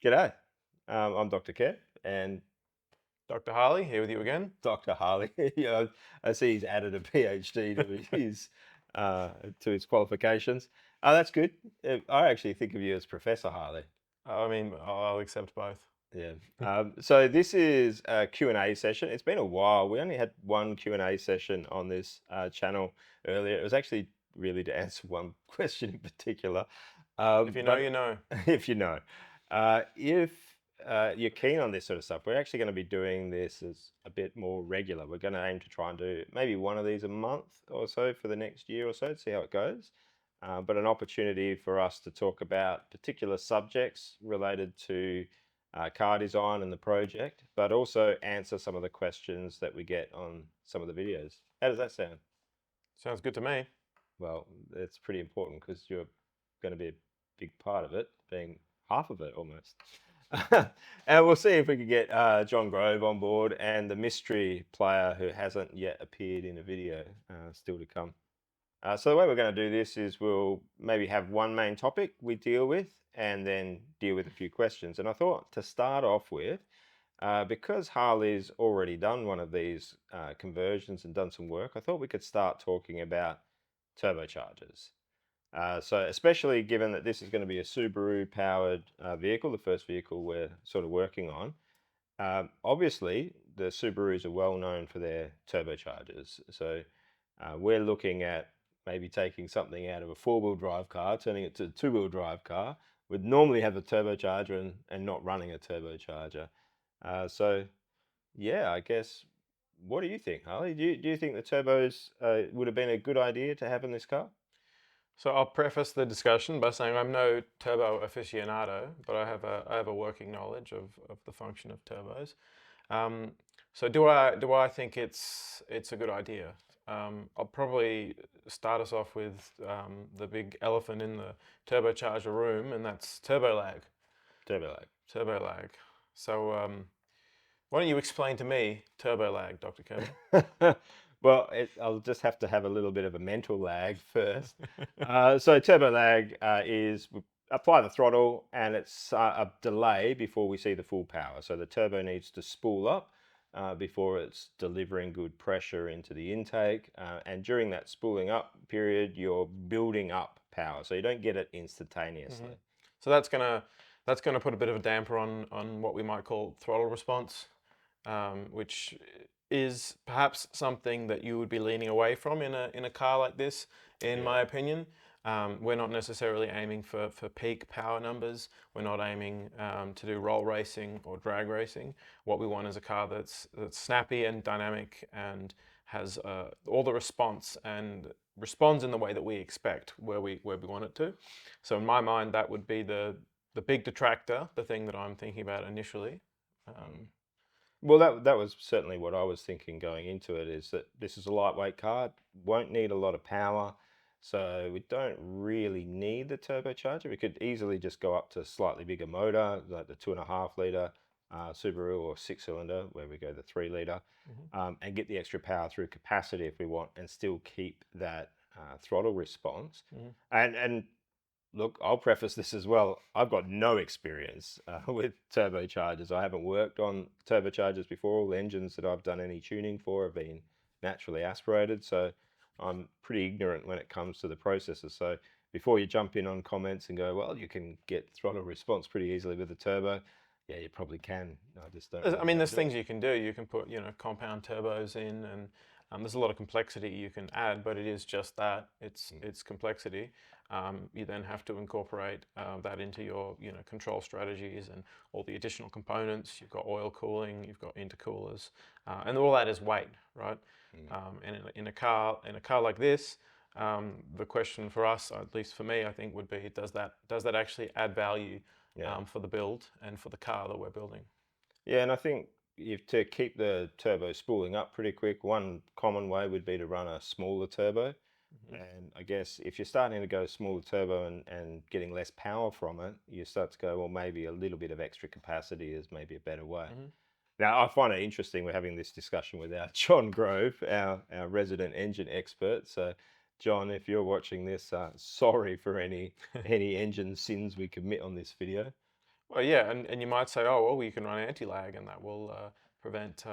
G'day. I'm Dr. Kev and Dr. Harley, here with you again. Dr. Harley. I see he's added a PhD to his qualifications. Oh, that's good. I actually think of you as Professor Harley. I mean, I'll accept both. Yeah. So this is a Q&A session. It's been a while. We only had one Q&A session on this channel earlier. It was actually really to answer one question in particular. If you know, But you know. if you know, if you're keen on this sort of stuff, we're actually going to be doing this as a bit more regular. We're going to aim to try and do maybe one of these a month or so for the next year or so to see how it goes. But an opportunity for us to talk about particular subjects related to car design and the project, but also answer some of the questions that we get on some of the videos. How does that sound? Sounds good to me. Well, it's pretty important because you're going to be a big part of it, being half of it almost. And we'll see if we can get John Grove on board and the mystery player who hasn't yet appeared in a video still to come. So the way we're going to do this is we'll maybe have one main topic we deal with and then deal with a few questions. And I thought to start off with, because Harley's already done one of these conversions and done some work, I thought we could start talking about turbochargers. So especially given that this is going to be a Subaru powered vehicle, the first vehicle we're sort of working on. Obviously, the Subarus are well known for their turbochargers. So we're looking at maybe taking something out of a four-wheel drive car, turning it to a two-wheel drive car. Would normally have a turbocharger and not running a turbocharger. So yeah, I guess. What do you think, Harley? Do you think the turbos would have been a good idea to have in this car? So I'll preface the discussion by saying I'm no turbo aficionado, but I have a working knowledge of the function of turbos. Um, so do I think it's a good idea? I'll probably start us off with the big elephant in the turbocharger room, and that's turbo lag. Turbo lag. Turbo lag. So why don't you explain to me turbo lag, Dr. Kevin? Well, I'll just have to have a little bit of a mental lag first. So turbo lag is we apply the throttle and it's a delay before we see the full power. So the turbo needs to spool up before it's delivering good pressure into the intake. And during that spooling up period, you're building up power. So you don't get it instantaneously. So that's gonna put a bit of a damper on what we might call throttle response, which is perhaps something that you would be leaning away from in a car like this, in Yeah. my opinion. We're not necessarily aiming for peak power numbers. We're not aiming to do roll racing or drag racing. What we want is a car that's snappy and dynamic and has all the response and responds in the way that we expect, where we want it to. So in my mind, that would be the big detractor, the thing that I'm thinking about initially. Mm. Um, Well, that was certainly what I was thinking going into it, is that this is a lightweight car, it won't need a lot of power, so we don't really need the turbocharger. We could easily just go up to a slightly bigger motor, like the 2.5 liter Subaru, or six-cylinder, where we go the 3 liter, mhm. and get the extra power through capacity if we want, and still keep that throttle response. Mhm. And look, I'll preface this as well. I've got no experience with turbochargers. I haven't worked on turbochargers before. All the engines that I've done any tuning for have been naturally aspirated. So I'm pretty ignorant when it comes to the processes. So before you jump in on comments and go, well, you can get throttle response pretty easily with a turbo. Yeah, you probably can. I just don't I really know mean, how to there's do it. things you can do. You can put, compound turbos in, and there's a lot of complexity you can add. But it is just that it's complexity. You then have to incorporate that into your, control strategies and all the additional components. You've got oil cooling, you've got intercoolers, and all that is weight, right? Mm. And in a car like this, the question for us, at least for me, I think, would be, does that actually add value Yeah. for the build and for the car that we're building? Yeah, and I think if to keep the turbo spooling up pretty quick, one common way would be to run a smaller turbo. Mhm. And I guess if you're starting to go smaller turbo and getting less power from it, you start to go, well, maybe a little bit of extra capacity is maybe a better way. Mhm. Now, I find it interesting we're having this discussion with our John Grove, our resident engine expert. So, John, if you're watching this, sorry for any engine sins we commit on this video. Well, yeah, and you might say, oh, well, you can run anti-lag, and that will prevent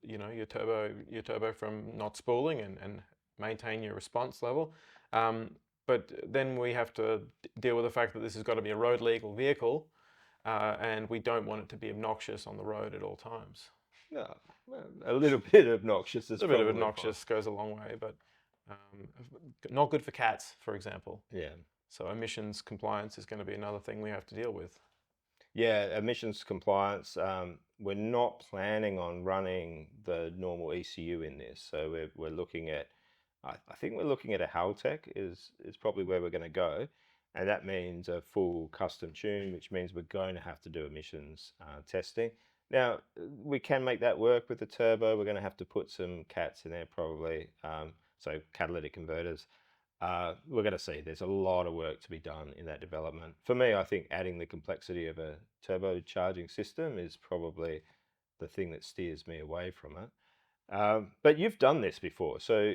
your turbo from not spooling and maintain your response level. Um, but then we have to deal with the fact that this has got to be a road legal vehicle, and we don't want it to be obnoxious on the road at all times. No, well, a little bit obnoxious A is little bit of probably fine. obnoxious goes a long way, but um, not good for cats, for example. Yeah. So emissions compliance is going to be another thing we have to deal with. Yeah, emissions compliance. We're not planning on running the normal ECU in this, so we're looking at. I think we're looking at a Haltech is probably where we're going to go, and that means a full custom tune, which means we're going to have to do emissions testing. Now we can make that work with the turbo. We're going to have to put some cats in there probably, so catalytic converters. We're going to see there's a lot of work to be done in that development. For me, I think adding the complexity of a turbocharging system is probably the thing that steers me away from it. But you've done this before, so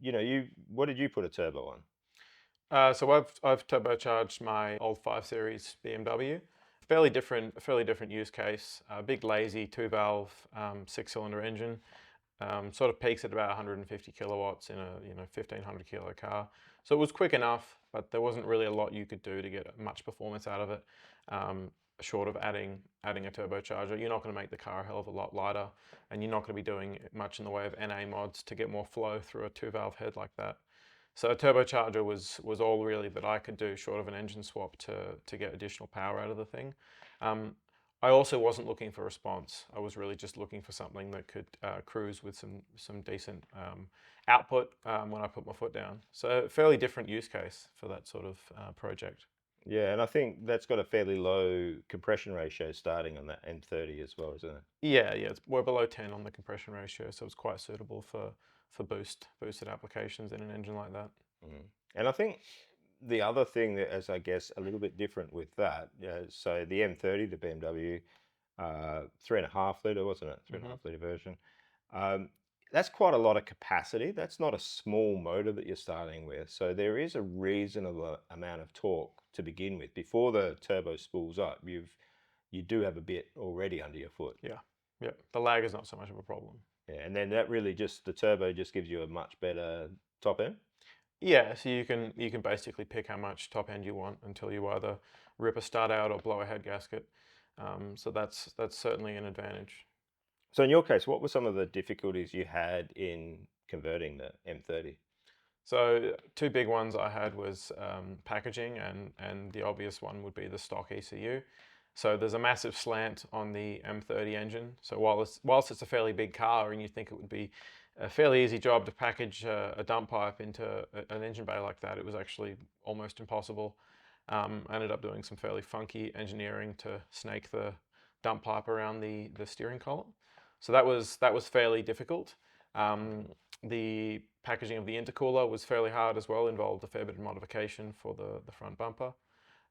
you what did you put a turbo on? So I've turbocharged my old 5 Series BMW. Fairly different use case. Big lazy 2-valve 6-cylinder engine. Sort of peaks at about 150 kilowatts in a 1500 kilo car. So it was quick enough, but there wasn't really a lot you could do to get much performance out of it. Short of adding a turbocharger, you're not going to make the car a hell of a lot lighter, and you're not going to be doing much in the way of NA mods to get more flow through a 2-valve head like that. So a turbocharger was all really that I could do, short of an engine swap, to get additional power out of the thing. Um, I also wasn't looking for response. I was really just looking for something that could cruise with some decent output when I put my foot down. So fairly different use case for that sort of project. Yeah, and I think that's got a fairly low compression ratio starting on that M30 as well, isn't it? Yeah, we're below 10 on the compression ratio, so it's quite suitable for boosted applications in an engine like that. Mm. And I think the other thing that is, I guess, a little bit different with that, so the M30, the BMW, 3.5 liter, wasn't it? Three and a Hmm. half liter version. Um, that's quite a lot of capacity. That's not a small motor that you're starting with. So there is a reasonable amount of torque to begin with. Before the turbo spools up, you do have a bit already under your foot. Yeah. The lag is not so much of a problem. Yeah, and then that really just the turbo just gives you a much better top end. Yeah, so you can basically pick how much top end you want until you either rip a stud out or blow a head gasket. So that's certainly an advantage. So in your case, what were some of the difficulties you had in converting the M30? So two big ones I had was packaging, and the obvious one would be the stock ECU. So there's a massive slant on the M30 engine. So whilst it's a fairly big car and you think it would be a fairly easy job to package a dump pipe into an engine bay like that, it was actually almost impossible. I ended up doing some fairly funky engineering to snake the dump pipe around the steering column. So that was fairly difficult. Um, the packaging of the intercooler was fairly hard as well, involved a fair bit of modification for the front bumper.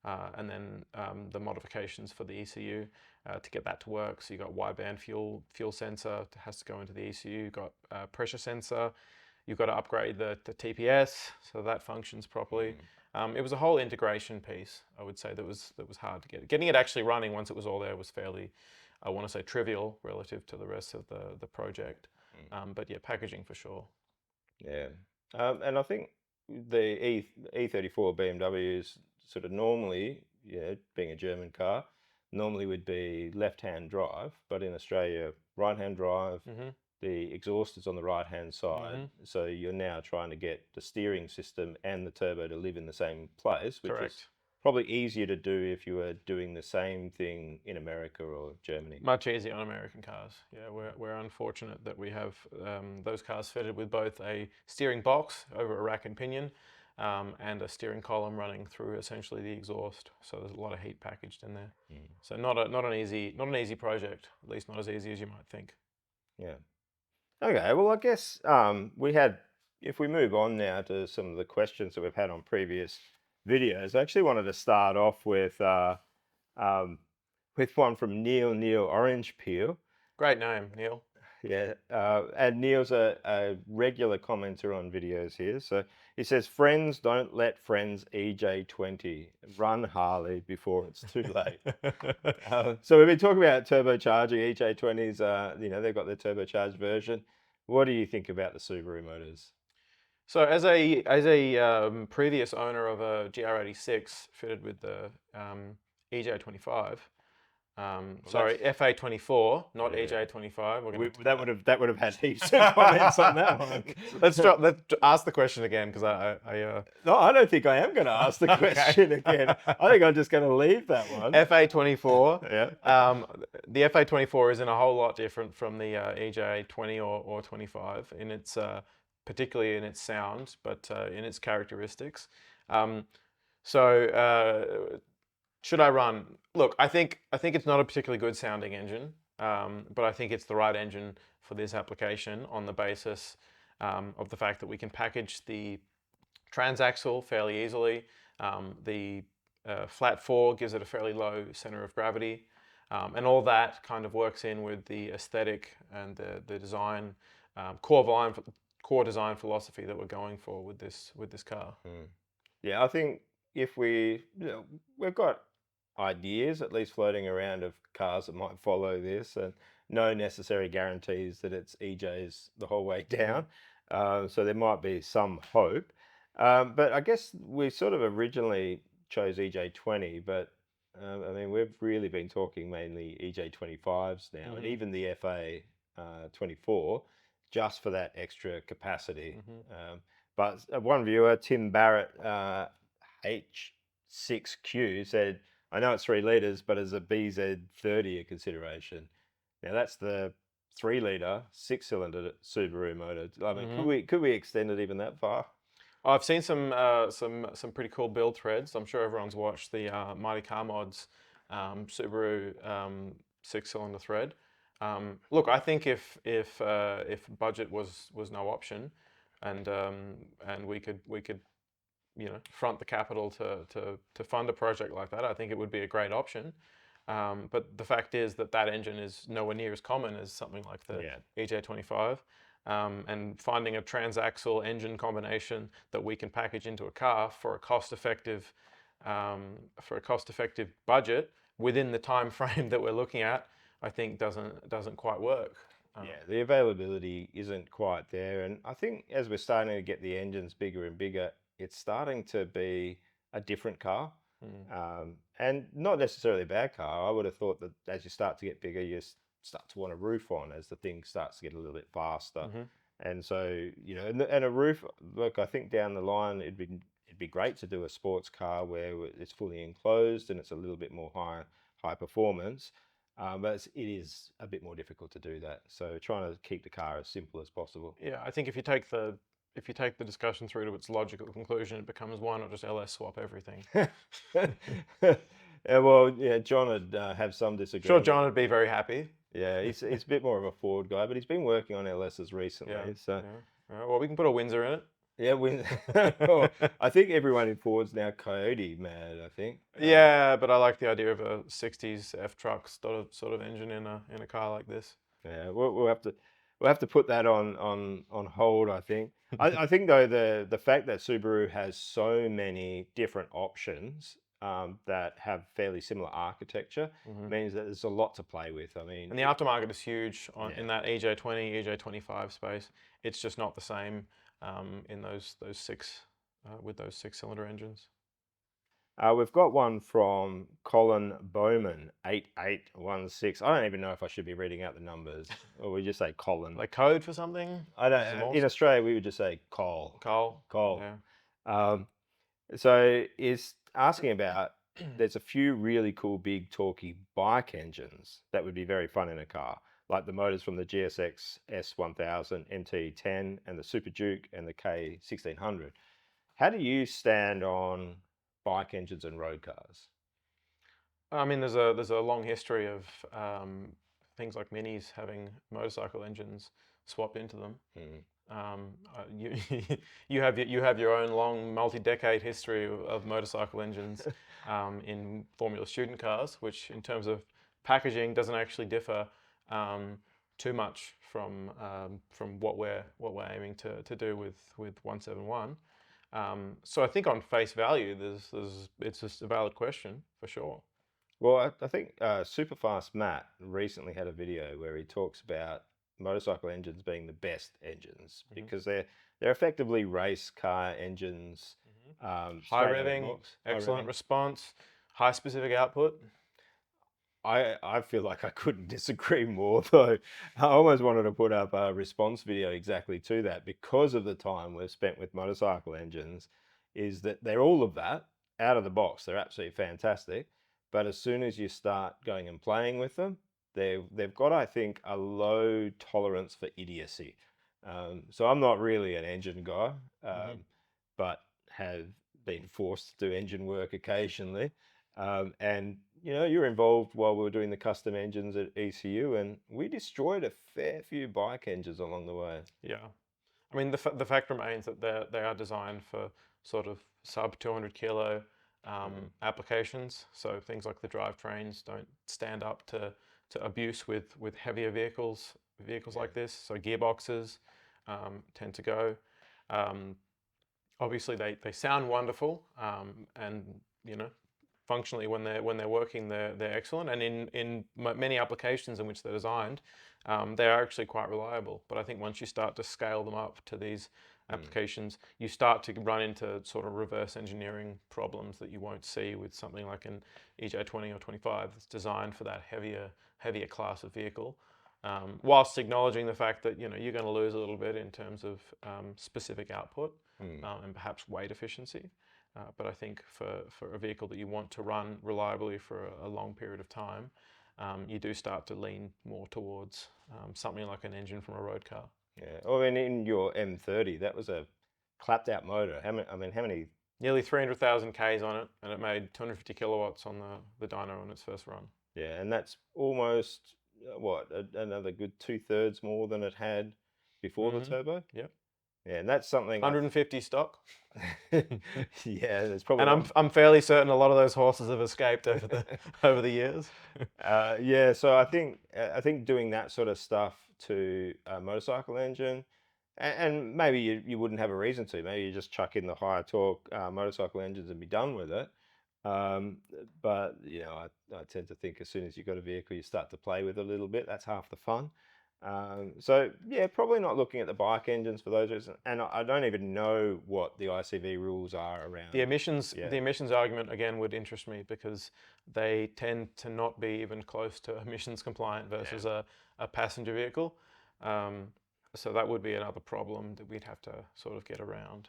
And then the modifications for the ECU to get that to work. So you got wideband fuel sensor has to go into the ECU. You've got pressure sensor. You've got to upgrade the TPS so that functions properly. It was a whole integration piece, I would say, that was hard to get. Getting it actually running once it was all there was fairly, I want to say, trivial relative to the rest of the project. But yeah, packaging for sure. Yeah, and I think the E34 BMWs sort of normally, yeah, being a German car, normally would be left-hand drive, but in Australia, right-hand drive. Hmm. The exhaust is on the right-hand side, Hmm. so you're now trying to get the steering system and the turbo to live in the same place, which is Correct. probably easier to do if you were doing the same thing in America or Germany. Much easier on American cars. Yeah, we're unfortunate that we have those cars fitted with both a steering box over a rack and pinion and a steering column running through essentially the exhaust. So there's a lot of heat packaged in there. Mm. So not an easy project. At least not as easy as you might think. Yeah. Okay, well, I guess we had, if we move on now to some of the questions that we've had on previous videos, I actually wanted to start off um, with one from Neil Orange Peel. Great name, Neil. Yeah, and Neil's a regular commenter on videos here. So he says, "Friends don't let friends EJ20 run Harley before it's too late." So we've been talking about turbocharging EJ20s. They've got their turbocharged version. What do you think about the Subaru motors? So as a previous owner of a GR86 fitted with the EJ25, Well, sorry, that's FA24, not yeah. EJ25. We're going That would have had heaps of comments on that one. let's ask the question again because I No, I don't think I am going to ask the okay. question again. I think I'm just going to leave that one. FA24. Yeah. The FA24 isn't a whole lot different from the EJ20 or 25 in its particularly in its sound, but in its characteristics. Um, so should I run? Look, I think it's not a particularly good sounding engine, but I think it's the right engine for this application on the basis of the fact that we can package the transaxle fairly easily. The flat four gives it a fairly low center of gravity, and all that kind of works in with the aesthetic and the design core design philosophy that we're going for with this car. Yeah, I think if we've got ideas at least floating around of cars that might follow this, and no necessary guarantees that it's EJs the whole way down. So there might be some hope. But I guess we sort of originally chose EJ20, but I mean, we've really been talking mainly EJ25s now, and Mm-hmm. even the FA 24, just for that extra capacity. Mm-hmm. But one viewer, Tim Barrett, H6Q, said, "I know it's 3 liters, but as a BZ30 a consideration." Now that's the 3 liter 6 cylinder Subaru motor. I mean, could Mm-hmm. we extend it even that far? I've seen some pretty cool build threads. I'm sure everyone's watched the Mighty Car Mods Subaru 6-cylinder thread. Look, I think if budget was no option, and we could front the capital to fund a project like that, I think it would be a great option. But the fact is that that engine is nowhere near as common as something like the Yeah. EJ25. And finding a transaxle engine combination that we can package into a car for a cost-effective budget within the time frame that we're looking at, I think doesn't quite work. Yeah, the availability isn't quite there. And I think as we're starting to get the engines bigger and bigger, it's starting to be a different car. And not necessarily a bad car. I would have thought that as you start to get bigger, start to want a roof on as the thing starts to get a little bit faster. Mhm. And so, and a roof, look, I think down the line, it'd be great to do a sports car where it's fully enclosed and it's a little bit more high performance. But it is a bit more difficult to do that. So trying to keep the car as simple as possible. Yeah, I think if you take the discussion through to its logical conclusion, it becomes why not just LS swap everything? Yeah, well, yeah, John would have some Sure, disagreement. John would be very happy. Yeah, he's a bit more of a Ford guy, but he's been working on LSs recently. Yeah, So yeah. Well, we can put a Windsor in yeah, well, it. I think everyone in Ford's now Coyote mad. I think. Yeah, but I like the idea of a '60s F truck sort of engine in a car like this. Yeah, we'll have to put that on hold. I think. I think though the fact that Subaru has so many different options that have fairly similar architecture means that there's a lot to play with. I mean, And the aftermarket is huge yeah. in that EJ20, EJ25 space. It's just not the same in those six with those 6-cylinder engines. We've got one from Colin Bowman, 8816. I don't even know if I should be reading out the numbers, or we just say Colin. Like code for something? I Some don't. more In Australia, we would just say Cole. Cole? Cole. Yeah. Um, so is asking about. There's a few really cool, big, torquey bike engines that would be very fun in a car, like the motors from the GSX S1000, MT10, and the Super Duke and the K1600. How do you stand on bike engines and road cars? I mean, there's a long history of things like minis having motorcycle engines swapped into them. Mm. You you have your own long multi-decade history of motorcycle engines in Formula Student cars, which in terms of packaging doesn't actually differ too much from what we're aiming to do with 171. So I think on face value, it's just a valid question for sure. Well, I think Superfast Matt recently had a video where he talks about motorcycle engines being the best engines because they're effectively race car engines, High straight out of the revving, box. High excellent revving. response, high specific output. I feel like I couldn't disagree more though. I almost wanted to put up a response video exactly to that because of the time we've spent with motorcycle engines, is that they're all of that out of the box. They're absolutely fantastic. But as soon as you start going and playing with them, they've got, I think, a low tolerance for idiocy. So I'm not really an engine guy, but have been forced to do engine work occasionally. And you're involved while we were doing the custom engines at ECU, and we destroyed a fair few bike engines along the way. Yeah, I mean the fact remains that they are designed for sort of sub 200 kilo applications. So things like the drivetrains don't stand up to abuse with heavier vehicles like this. So gearboxes tend to go. Obviously, they sound wonderful, and functionally when they're working, they're excellent. And in many applications in which they're designed, they are actually quite reliable. But I think once you start to scale them up to these applications, you start to run into sort of reverse engineering problems that you won't see with something like an EJ20 or 25 that's designed for that heavier class of vehicle. Whilst acknowledging the fact that you're going to lose a little bit in terms of specific output and perhaps weight efficiency. But I think for a vehicle that you want to run reliably for a long period of time, you do start to lean more towards something like an engine from a road car. Yeah. Well, I mean, in your M30, that was a clapped out motor. How many? Nearly 300,000 Ks on it, and it made 250 kilowatts on the dyno on its first run. Yeah, and that's almost another good 2/3 more than it had before the turbo. Yep. Yeah, and that's something. 150 stock. Yeah, there's probably. And I'm fairly certain a lot of those horses have escaped over the years. Yeah, so I think doing that sort of stuff to a motorcycle engine, and maybe you wouldn't have a reason to. Maybe you just chuck in the higher torque motorcycle engines and be done with it. Um, but I tend to think as soon as you've got a vehicle, you start to play with it a little bit. That's half the fun. So yeah, probably not looking at the bike engines for those reasons. And I don't even know what the ICV rules are around the emissions. Yeah. The emissions argument again would interest me because they tend to not be even close to emissions compliant versus a passenger vehicle. So that would be another problem that we'd have to sort of get around.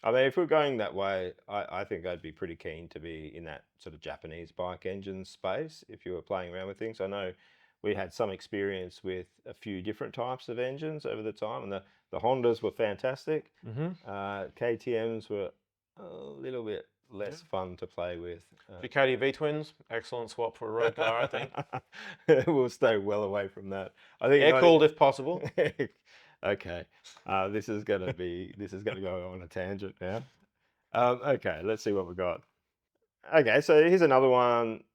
I mean, if we're going that way, I think I'd be pretty keen to be in that sort of Japanese bike engine space if you were playing around with things. I know we had some experience with a few different types of engines over the time, and the Hondas were fantastic. KTMs were a little bit less fun to play with. Ducati V-twins, excellent swap for a road car, I think. We'll stay well away from that. I think air-cooled if possible. Okay, this is going to go on a tangent now. Okay, let's see what we got. Okay, so here's another one.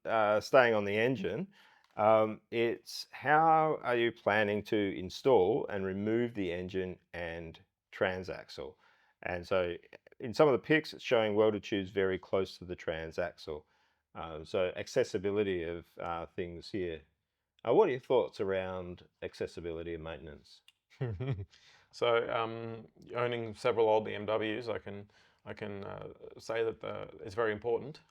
Staying on the engine, it's how are you planning to install and remove the engine and transaxle? And so in some of the pics, it's showing welded tubes very close to the transaxle. So accessibility of things here. What are your thoughts around accessibility and maintenance? So owning several old BMWs, I can say that it's very important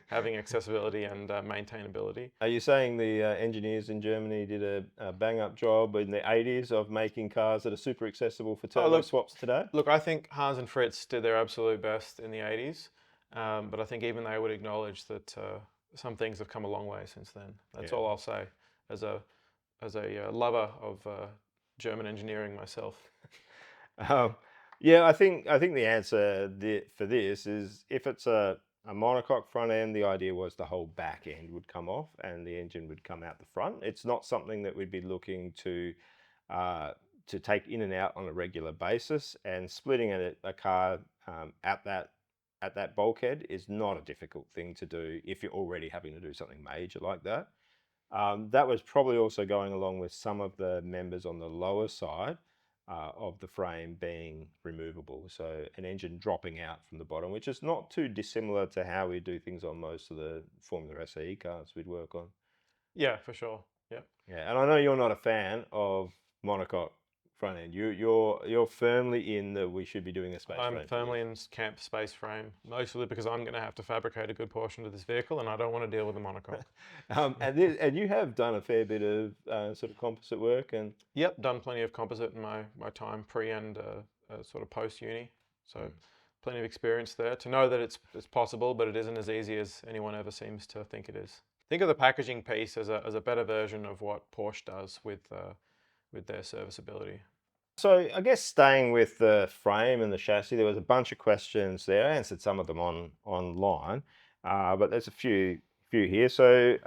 having accessibility and maintainability. Are you saying the engineers in Germany did a bang-up job in the 80s of making cars that are super accessible for turbo swaps today? Look, I think Hans and Fritz did their absolute best in the 80s, but I think even they would acknowledge that some things have come a long way since then. That's all I'll say as a lover of German engineering myself. Yeah, I think the answer for this is if it's a monocoque front end, the idea was the whole back end would come off and the engine would come out the front. It's not something that we'd be looking to take in and out on a regular basis, and splitting a car at that bulkhead is not a difficult thing to do if you're already having to do something major like that. That was probably also going along with some of the members on the lower side of the frame being removable. So an engine dropping out from the bottom, which is not too dissimilar to how we do things on most of the Formula SAE cars we'd work on. Yeah, for sure. Yeah. Yeah, and I know you're not a fan of monocoque front end. You're firmly in that we should be doing a space I'm frame for firmly this. in camp space frame, mostly because I'm going to have to fabricate a good portion of this vehicle, and I don't want to deal with a monocoque. And you have done a fair bit of sort of composite work and. Yep, done plenty of composite in my time pre and sort of post uni, so plenty of experience there to know that it's possible, but it isn't as easy as anyone ever seems to think it is. Think of the packaging piece as a better version of what Porsche does with their serviceability. So I guess staying with the frame and the chassis, there was a bunch of questions there. I answered some of them online, but there's a few here. So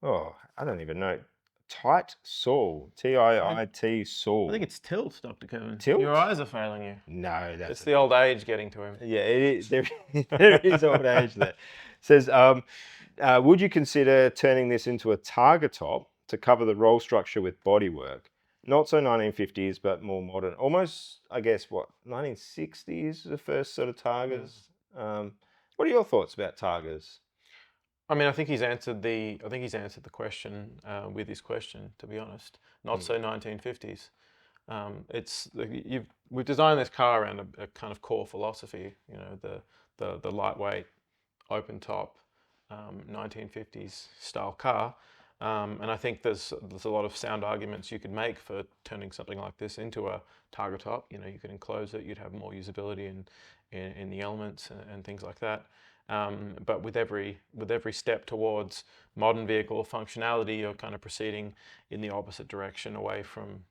oh, I don't even know. Tight Saul, TIIT I think Saul. it's tilt, Dr. Kevin. Your Tilt? eyes are failing you. No, that's It's the old age getting to him. yeah. It is, there is old age there. Says, would you consider turning this into a Targa top to cover the roll structure with bodywork? Not so 1950s, but more modern. Almost, I guess, what 1960s, the first sort of Targas. What are your thoughts about Targas? I mean, I think he's answered the question with his question. To be honest, not so 1950s. We've designed this car around a kind of core philosophy. You know, the lightweight, open top, 1950s style car. And I think there's a lot of sound arguments you could make for turning something like this into a Targa top. You know, you could enclose it, you'd have more usability in the elements and things like that. But with every step towards modern vehicle functionality, you're kind of proceeding in the opposite direction, away from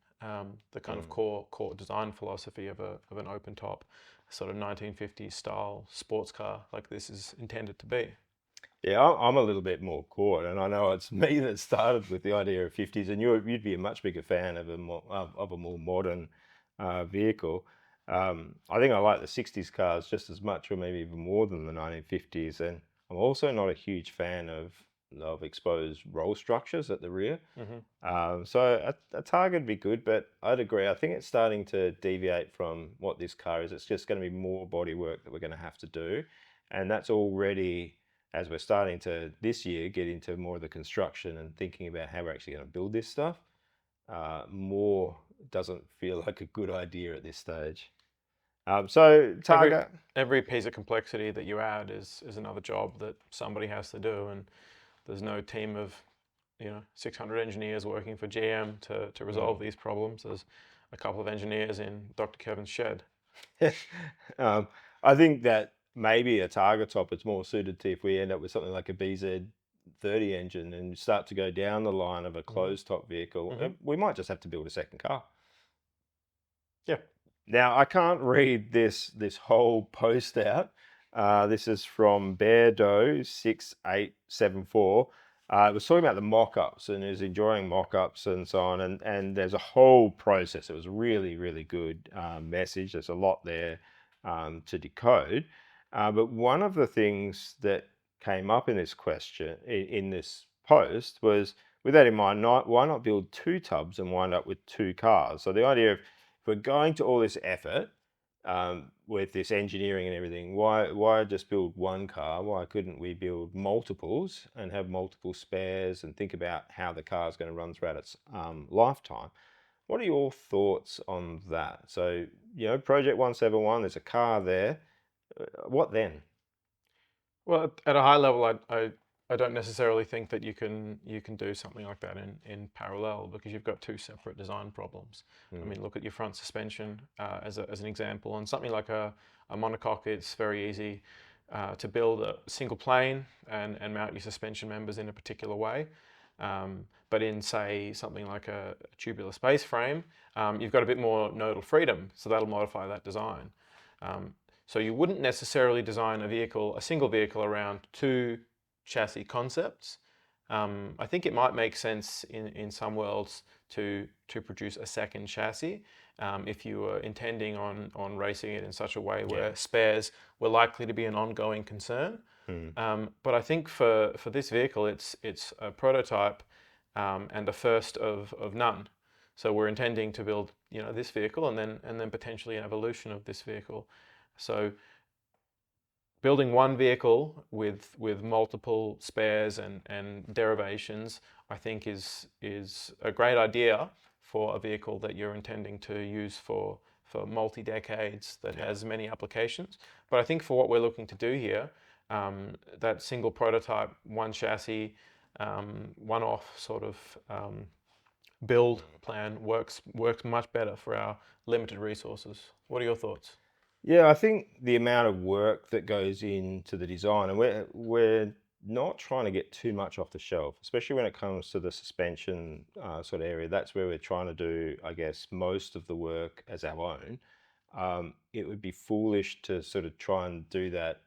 the kind of core design philosophy of an open top, sort of 1950s style sports car like this is intended to be. Yeah, I'm a little bit more caught, and I know it's me that started with the idea of 50s, and you'd be a much bigger fan of a more modern vehicle. I think I like the 60s cars just as much, or maybe even more than the 1950s. And I'm also not a huge fan of exposed roll structures at the rear. So a Target would be good, but I'd agree. I think it's starting to deviate from what this car is. It's just going to be more bodywork that we're going to have to do, and that's already, as we're starting to this year get into more of the construction and thinking about how we're actually going to build this stuff, more doesn't feel like a good idea at this stage. So Every Targa, every piece of complexity that you add is another job that somebody has to do, and there's no team of 600 engineers working for GM to resolve these problems. There's a couple of engineers in Dr. Kevin's shed. I think that maybe a Targa top is more suited to if we end up with something like a BZ30 engine and start to go down the line of a closed top vehicle. We might just have to build a second car. Yeah. Now, I can't read this whole post out. This is from Beardo6874. It was talking about the mock-ups and is enjoying mock-ups and so on. And there's a whole process. It was really, really good message. There's a lot there to decode. But one of the things that came up in this question, in this post, was with that in mind, why not build two tubs and wind up with two cars? So the idea of, if we're going to all this effort with this engineering and everything, why just build one car? Why couldn't we build multiples and have multiple spares and think about how the car is going to run throughout its lifetime? What are your thoughts on that? So, Project 171, there's a car there. What then? Well, at a high level, I don't necessarily think that you can do something like that in parallel, because you've got two separate design problems. I mean, look at your front suspension as an example. On something like a monocoque, it's very easy to build a single plane and mount your suspension members in a particular way. But in, say, something like a tubular space frame, you've got a bit more nodal freedom, so that'll modify that design. So you wouldn't necessarily design a single vehicle around two chassis concepts. I think it might make sense in some worlds to produce a second chassis if you were intending on racing it in such a way where spares were likely to be an ongoing concern. But I think for this vehicle, it's a prototype and a first of none. So we're intending to build, this vehicle and then potentially an evolution of this vehicle. So building one vehicle with multiple spares and derivations, I think is a great idea for a vehicle that you're intending to use for multi-decades that has many applications. But I think for what we're looking to do here, that single prototype, one chassis, one-off sort of build plan works much better for our limited resources. What are your thoughts? Yeah, I think the amount of work that goes into the design, and we're not trying to get too much off the shelf, especially when it comes to the suspension sort of area. That's where we're trying to do, I guess, most of the work as our own. It would be foolish to sort of try and do that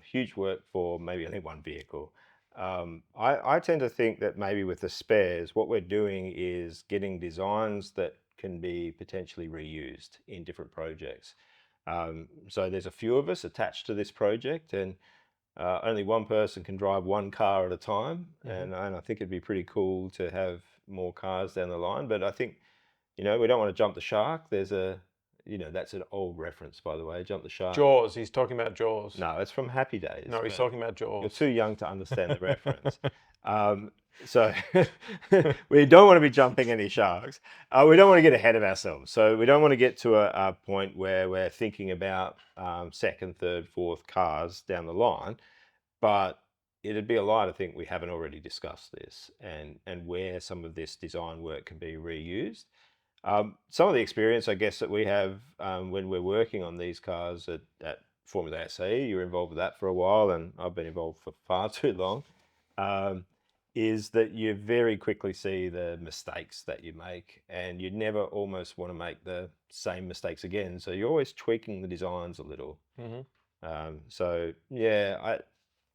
huge work for maybe only one vehicle. I tend to think that maybe with the spares, what we're doing is getting designs that can be potentially reused in different projects. So there's a few of us attached to this project, and only one person can drive one car at a time. And I think it'd be pretty cool to have more cars down the line. But I think, we don't want to jump the shark. There's that's an old reference, by the way, jump the shark. Jaws. He's talking about Jaws. No, it's from Happy Days. No, he's but talking about You're Jaws. too young to understand the reference. So we don't want to be jumping any sharks. We don't want to get ahead of ourselves. So we don't want to get to a point where we're thinking about second, third, fourth cars down the line. But it'd be a lie to think we haven't already discussed this and where some of this design work can be reused. Some of the experience, I guess, that we have when we're working on these cars at Formula SAE, you're involved with that for a while, and I've been involved for far too long, um, is that you very quickly see the mistakes that you make, and you never almost want to make the same mistakes again. So you're always tweaking the designs a little. So yeah,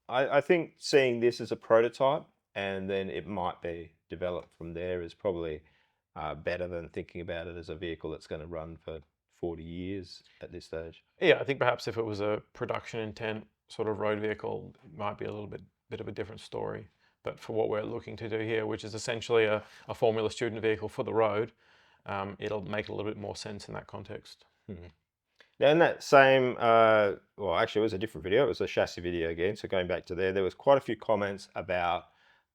I think seeing this as a prototype and then it might be developed from there is probably better than thinking about it as a vehicle that's going to run for 40 years at this stage. Yeah, I think perhaps if it was a production intent sort of road vehicle, it might be a little bit of a different story. But for what we're looking to do here, which is essentially a Formula student vehicle for the road, it'll make a little bit more sense in that context. Now, in that same, well, actually, it was a different video. It was a chassis video again. So going back to there was quite a few comments about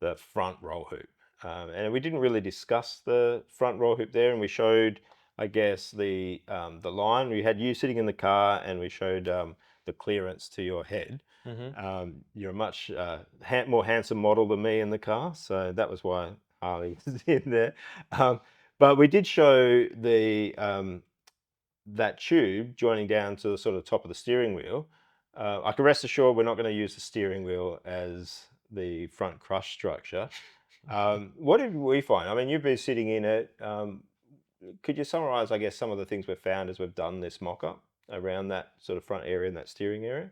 the front roll hoop. And we didn't really discuss the front roll hoop there. And we showed, I guess, the line. We had you sitting in the car and we showed the clearance to your head. You're a much more handsome model than me in the car. So that was why Harley is in there. But we did show the that tube joining down to the sort of top of the steering wheel. I can rest assured we're not going to use the steering wheel as the front crush structure. What did we find? I mean, you've been sitting in it. Could you summarize, I guess, some of the things we've found as we've done this mock-up around that sort of front area and that steering area?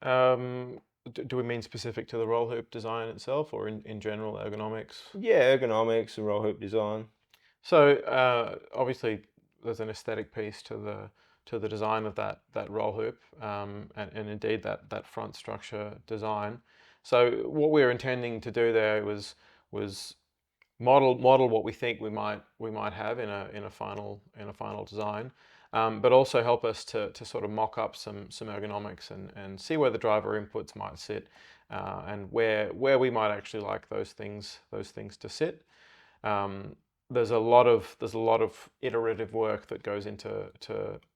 Do we mean specific to the roll hoop design itself or in general ergonomics? Yeah, ergonomics and roll hoop design. So obviously there's an aesthetic piece to the design of that roll hoop and indeed that front structure design. So what we were intending to do there was model what we think we might have in a final design, but also help us to sort of mock up some ergonomics and see where the driver inputs might sit and where we might actually like those things to sit. There's a lot of iterative work that goes into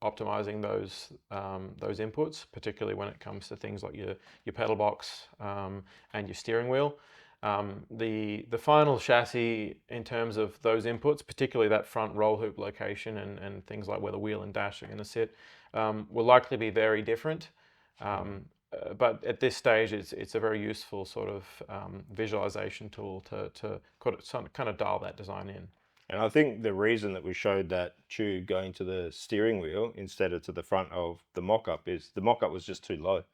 optimizing those inputs, particularly when it comes to things like your pedal box and your steering wheel. The final chassis, in terms of those inputs, particularly that front roll hoop location and things like where the wheel and dash are going to sit, will likely be very different. But at this stage, it's a very useful sort of visualization tool to kind of dial that design in. And I think the reason that we showed that tube going to the steering wheel instead of to the front of the mock-up is the mock-up was just too low.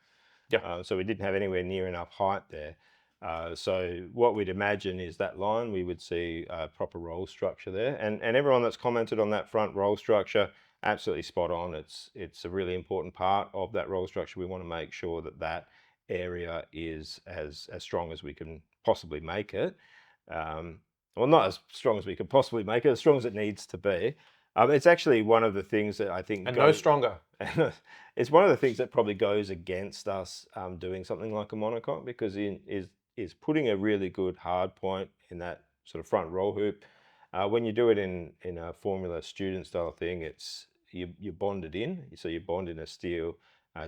Yeah. So we didn't have anywhere near enough height there. So what we'd imagine is that line, we would see a proper roll structure there. And everyone that's commented on that front roll structure, absolutely spot on. It's a really important part of that roll structure. We want to make sure that that area is as strong as we can possibly make it. Well, not as strong as we could possibly make it, as strong as it needs to be. It's actually one of the things that I think And no stronger. it's one of the things that probably goes against us doing something like a monocoque, because is putting a really good hard point in that sort of front roll hoop. When you do it in a Formula student style thing, it's you bond it in, so you bond in a steel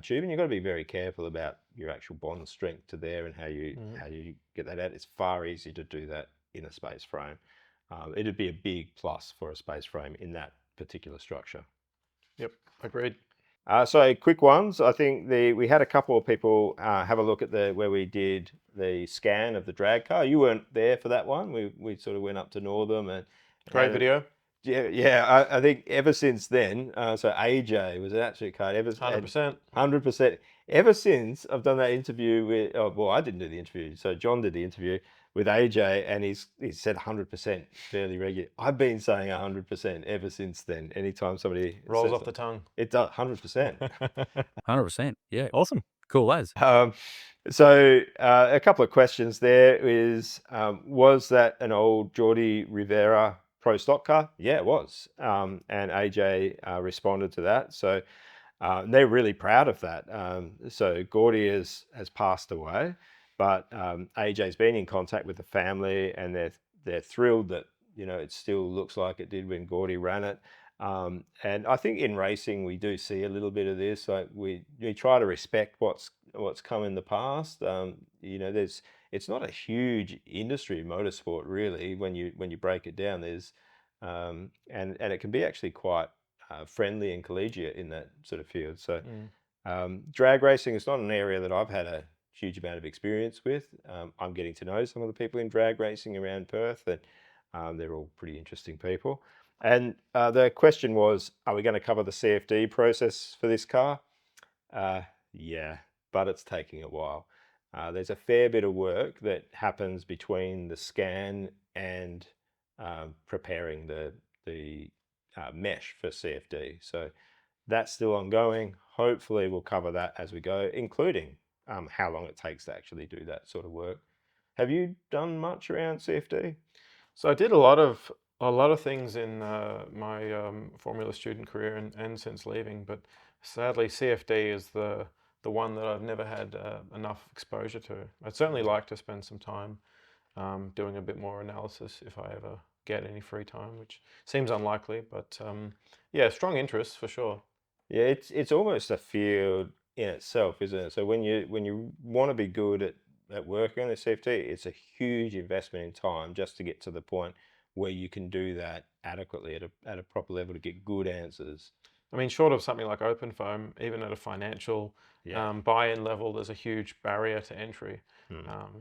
tube, and you've got to be very careful about your actual bond strength to there and how you get that out. It's far easier to do that in a space frame. It'd be a big plus for a space frame in that particular structure. Yep, agreed. So quick ones. I think we had a couple of people have a look at where we did the scan of the drag car. You weren't there for that one. We sort of went up to Northam and Great video. Yeah. I think ever since then, so AJ was an absolute card. 100%. 100%. Ever since I've done that interview with, well, I didn't do the interview, so John did the interview with AJ, and he said 100% fairly regular. I've been saying 100% ever since then. Anytime somebody Rolls says off the tongue. it does 100%. 100%. Yeah, awesome. Cool as. So a couple of questions there is, was that an old Geordie Rivera Pro stock car? Yeah, it was. And AJ responded to that. So they're really proud of that. So Gordy has passed away, but AJ's been in contact with the family, and they're thrilled that it still looks like it did when Gordy ran it. And I think in racing we do see a little bit of this. Like we try to respect what's come in the past. It's not a huge industry, motorsport, really, when you break it down. There's and it can be actually quite friendly and collegiate in that sort of field. So drag racing is not an area that I've had a huge amount of experience with. I'm getting to know some of the people in drag racing around Perth, and they're all pretty interesting people. And the question was, are we going to cover the CFD process for this car? Yeah, but it's taking a while. There's a fair bit of work that happens between the scan and preparing the mesh for CFD. So that's still ongoing. Hopefully we'll cover that as we go, including how long it takes to actually do that sort of work. Have you done much around CFD? So I did a lot of things in my Formula student career and since leaving, but sadly CFD is the one that I've never had enough exposure to. I'd certainly like to spend some time doing a bit more analysis if I ever get any free time, which seems unlikely, but yeah, strong interest for sure. Yeah, it's almost a field in itself, isn't it? So when you want to be good at working on the CFD, it's a huge investment in time just to get to the point where you can do that adequately at a proper level to get good answers. I mean, short of something like open foam, even at a financial buy-in level, there's a huge barrier to entry.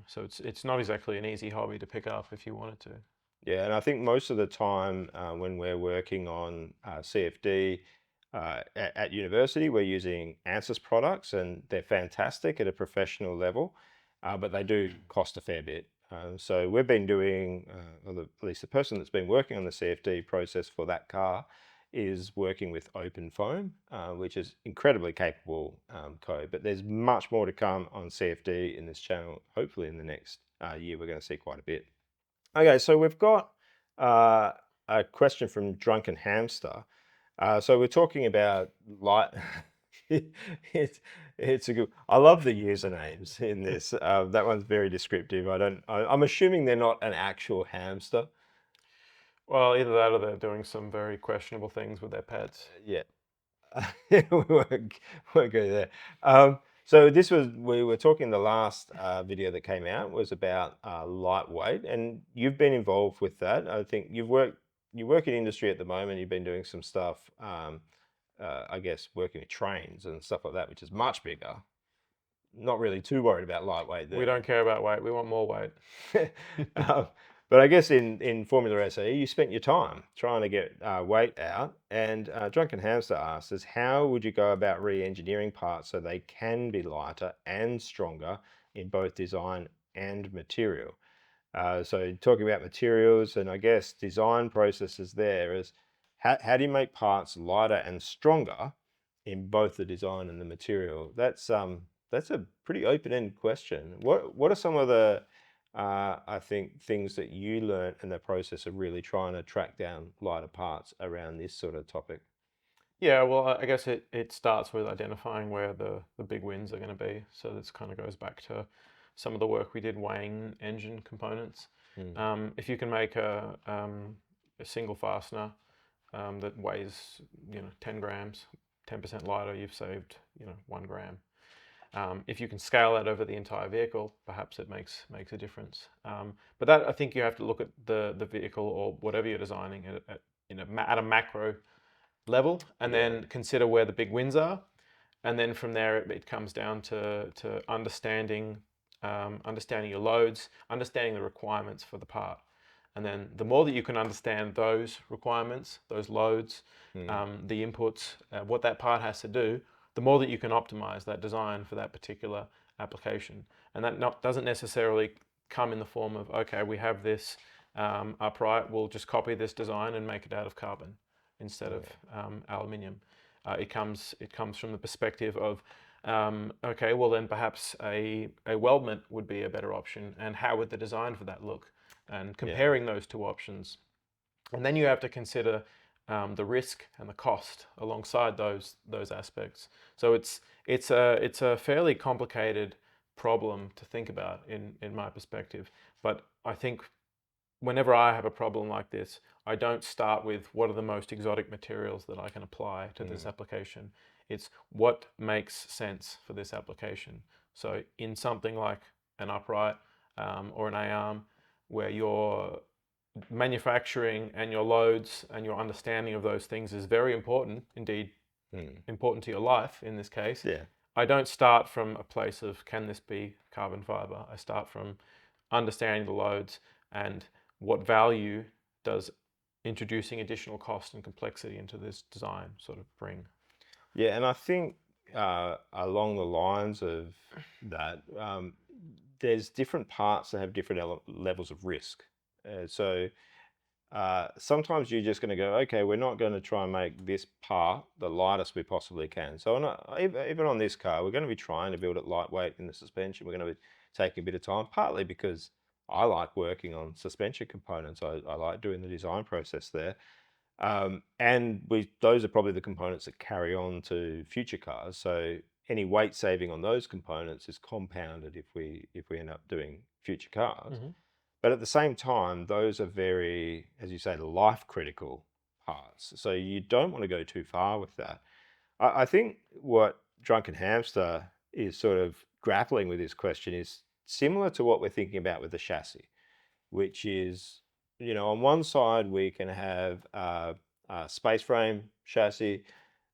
So it's not exactly an easy hobby to pick up if you wanted to. Yeah, and I think most of the time when we're working on CFD at university, we're using ANSYS products, and they're fantastic at a professional level, but they do cost a fair bit. So we've been doing, or at least the person that's been working on the CFD process for that car is working with open foam, which is incredibly capable code. But there's much more to come on CFD in this channel. Hopefully in the next year, we're going to see quite a bit. Okay, so we've got a question from Drunken Hamster. So we're talking about light. It's a good. I love the usernames in this. That one's very descriptive. I'm assuming they're not an actual hamster. Well, either that or they're doing some very questionable things with their pets. Yeah, we won't go there. So we were talking, the last video that came out was about lightweight, and you've been involved with that. I think you work in industry at the moment. You've been doing some stuff, I guess, working with trains and stuff like that, which is much bigger. Not really too worried about lightweight there. We don't care about weight. We want more weight. But I guess in Formula SE, you spent your time trying to get weight out. And Drunken Hamster asks us, how would you go about re-engineering parts so they can be lighter and stronger in both design and material? So talking about materials and I guess design processes there is, how do you make parts lighter and stronger in both the design and the material? That's that's a pretty open-ended question. What are some of the I think things that you learned in the process of really trying to track down lighter parts around this sort of topic? Yeah, well, I guess it starts with identifying where the big wins are going to be. So this kind of goes back to some of the work we did weighing engine components. If you can make a single fastener that weighs 10 grams, 10% lighter, you've saved 1 gram. If you can scale that over the entire vehicle, perhaps it makes a difference. But that, I think you have to look at the vehicle or whatever you're designing at a macro level, and then consider where the big wins are, and then from there it comes down to understanding your loads, understanding the requirements for the part, and then the more that you can understand those requirements, those loads, the inputs, what that part has to do, the more that you can optimize that design for that particular application. And that doesn't necessarily come in the form of, okay, we have this upright, we'll just copy this design and make it out of carbon instead of aluminium. It comes from the perspective of, okay, well then perhaps a weldment would be a better option, and how would the design for that look? And comparing those two options. And then you have to consider the risk and the cost alongside those aspects. So it's a fairly complicated problem to think about in my perspective. But I think whenever I have a problem like this, I don't start with what are the most exotic materials that I can apply to this application. It's what makes sense for this application. So in something like an upright or an A-arm, where your manufacturing and your loads and your understanding of those things is very important, indeed important to your life in this case. I don't start from a place of, can this be carbon fiber? I start from understanding the loads and what value does introducing additional cost and complexity into this design sort of bring. Yeah, and I think along the lines of that, there's different parts that have different levels of risk. So sometimes you're just going to go, okay, we're not going to try and make this part the lightest we possibly can. So even on this car, we're going to be trying to build it lightweight in the suspension. We're going to be taking a bit of time, partly because I like working on suspension components. I like doing the design process there. And those are probably the components that carry on to future cars. So any weight saving on those components is compounded if we end up doing future cars. But at the same time, those are very, as you say, life critical parts. So you don't want to go too far with that. I think what Drunken Hamster is sort of grappling with this question is similar to what we're thinking about with the chassis, which is, on one side we can have a space frame chassis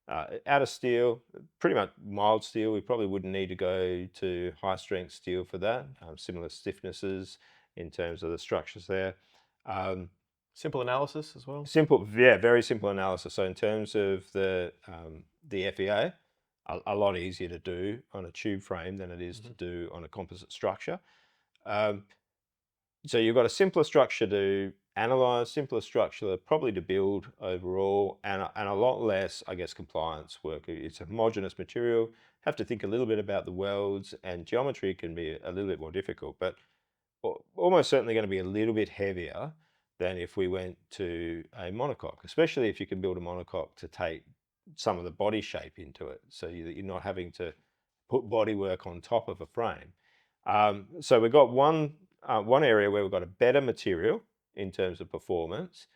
out of steel, pretty much mild steel. We probably wouldn't need to go to high strength steel for that. Similar stiffnesses in terms of the structures there. Simple analysis as well. Simple, yeah, very simple analysis. So in terms of the FEA, a lot easier to do on a tube frame than it is to do on a composite structure. So you've got a simpler structure to analyze, simpler structure probably to build overall, and a lot less, I guess, compliance work. It's a homogeneous material. Have to think a little bit about the welds, and geometry can be a little bit more difficult, but almost certainly going to be a little bit heavier than if we went to a monocoque, especially if you can build a monocoque to take some of the body shape into it, so that you're not having to put bodywork on top of a frame. So we've got one area where we've got a better material in terms of performance,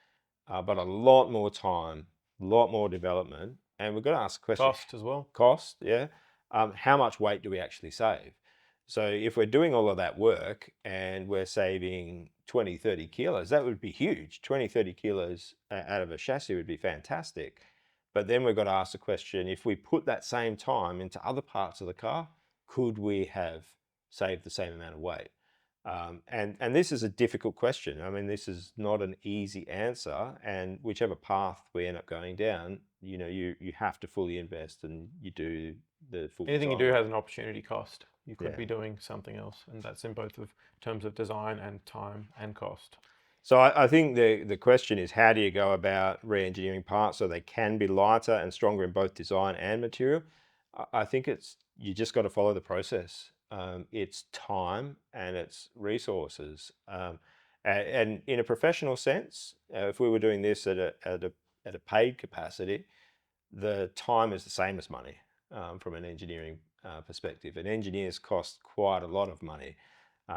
but a lot more time, a lot more development, and we've got to ask the question. Cost as well. Cost, yeah. How much weight do we actually save? So if we're doing all of that work and we're saving 20, 30 kilos, that would be huge. 20, 30 kilos out of a chassis would be fantastic. But then we've got to ask the question, if we put that same time into other parts of the car, could we have saved the same amount of weight? And this is a difficult question. I mean, this is not an easy answer, and whichever path we end up going down, you have to fully invest, and you do the full. Anything you do has an opportunity cost. You could be doing something else, and that's in both of terms of design and time and cost. So I think the question is, how do you go about re-engineering parts so they can be lighter and stronger in both design and material? I think you just got to follow the process. It's time and it's resources. And in a professional sense, if we were doing this at a paid capacity, the time is the same as money from an engineering perspective. And engineers cost quite a lot of money.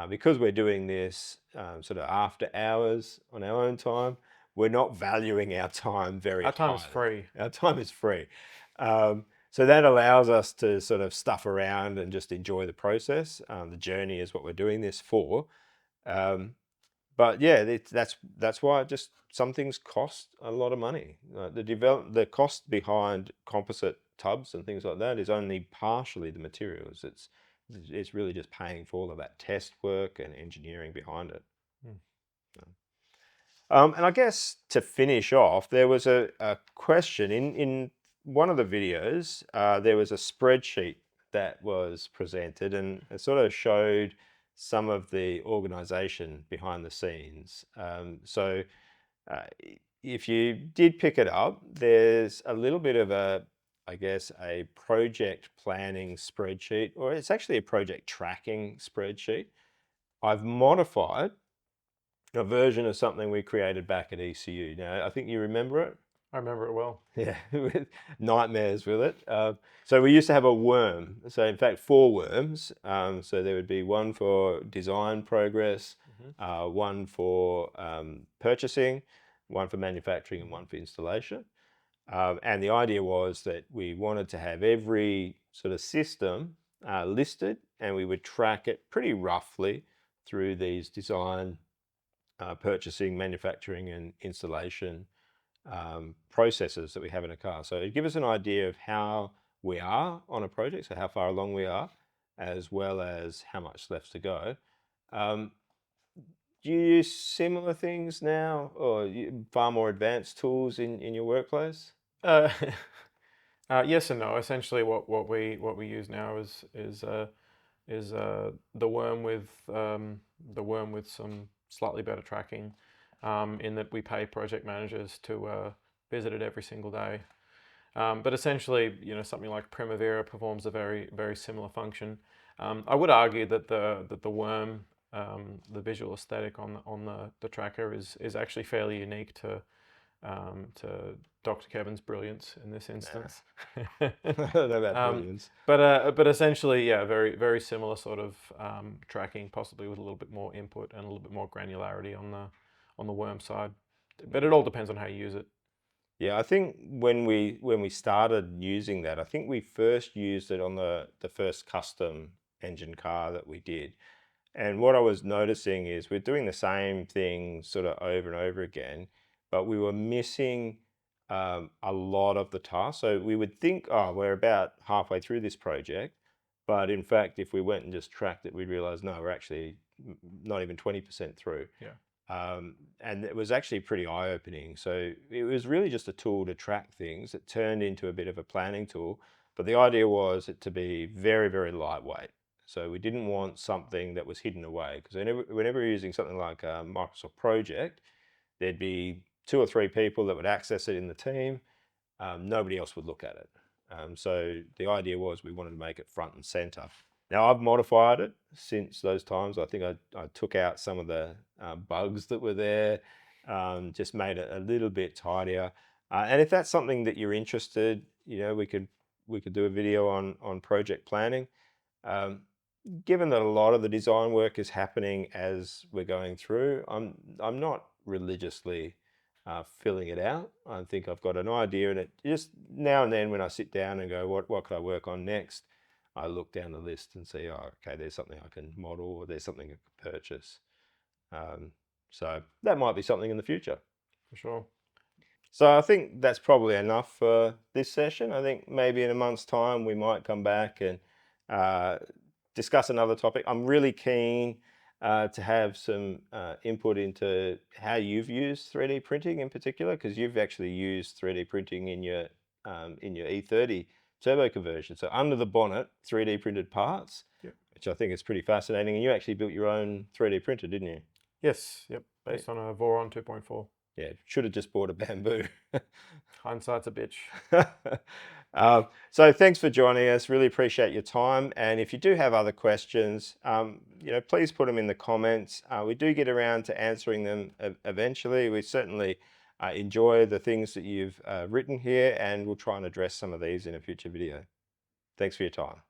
Because we're doing this sort of after hours on our own time, we're not valuing our time very Our time is highly. free. Our time is free. So that allows us to sort of stuff around and just enjoy the process. The journey is what we're doing this for. But yeah, that's why just some things cost a lot of money. The cost behind composite tubs and things like that is only partially the materials. It's really just paying for all of that test work and engineering behind it. And I guess to finish off, there was a question in one of the videos. There was a spreadsheet that was presented, and it sort of showed some of the organization behind the scenes. So if you did pick it up, there's a little bit of I guess, a project planning spreadsheet, or it's actually a project tracking spreadsheet. I've modified a version of something we created back at ECU. Now, I think you remember it. I remember it well. Yeah, with nightmares with it. So we used to have a worm. So in fact, 4 worms. So there would be one for design progress, one for purchasing, one for manufacturing, and one for installation. And the idea was that we wanted to have every sort of system listed, and we would track it pretty roughly through these design, purchasing, manufacturing, and installation processes that we have in a car. So it gives us an idea of how we are on a project, so how far along we are, as well as how much left to go. Do you use similar things now, or far more advanced tools in your workplace? Yes and no. Essentially, what we use now is the worm with some slightly better tracking, in that we pay project managers to visit it every single day. But essentially, something like Primavera performs a very similar function. I would argue that the worm, the visual aesthetic on the tracker is actually fairly unique to Dr. Kevin's brilliance in this instance. I don't know about brilliance. But essentially, yeah, very similar sort of tracking, possibly with a little bit more input and a little bit more granularity on the worm side. But it all depends on how you use it. Yeah, I think when we started using that, I think we first used it on the first custom engine car that we did. And what I was noticing is we're doing the same thing sort of over and over again, but we were missing a lot of the tasks. So we would think, oh, we're about halfway through this project. But in fact, if we went and just tracked it, we'd realize, no, we're actually not even 20% through. Yeah. And it was actually pretty eye-opening. So it was really just a tool to track things. It turned into a bit of a planning tool, but the idea was it to be very lightweight. So we didn't want something that was hidden away, because whenever you're using something like a Microsoft Project, there'd be 2 or 3 people that would access it in the team. Nobody else would look at it. So the idea was we wanted to make it front and center. Now, I've modified it since those times. I think I took out some of the bugs that were there, just made it a little bit tidier. And if that's something that you're interested, we could do a video on project planning. Given that a lot of the design work is happening as we're going through, I'm not religiously filling it out. I think I've got an idea, and it just now and then when I sit down and go, what could I work on next? I look down the list and see, oh, okay, there's something I can model, or there's something I could purchase. So that might be something in the future. For sure. So I think that's probably enough for this session. I think maybe in a month's time we might come back and discuss another topic. I'm really keen to have some input into how you've used 3D printing in particular, because you've actually used 3D printing in your E30 turbo conversion. So under the bonnet, 3D printed parts, Yep. which I think is pretty fascinating. And you actually built your own 3D printer, didn't you? Yes. Yep. Based on a Voron 2.4. Yeah, should have just bought a bamboo. Hindsight's a bitch. So thanks for joining us. Really appreciate your time. And if you do have other questions, please put them in the comments. We do get around to answering them eventually. We certainly enjoy the things that you've written here, and we'll try and address some of these in a future video. Thanks for your time.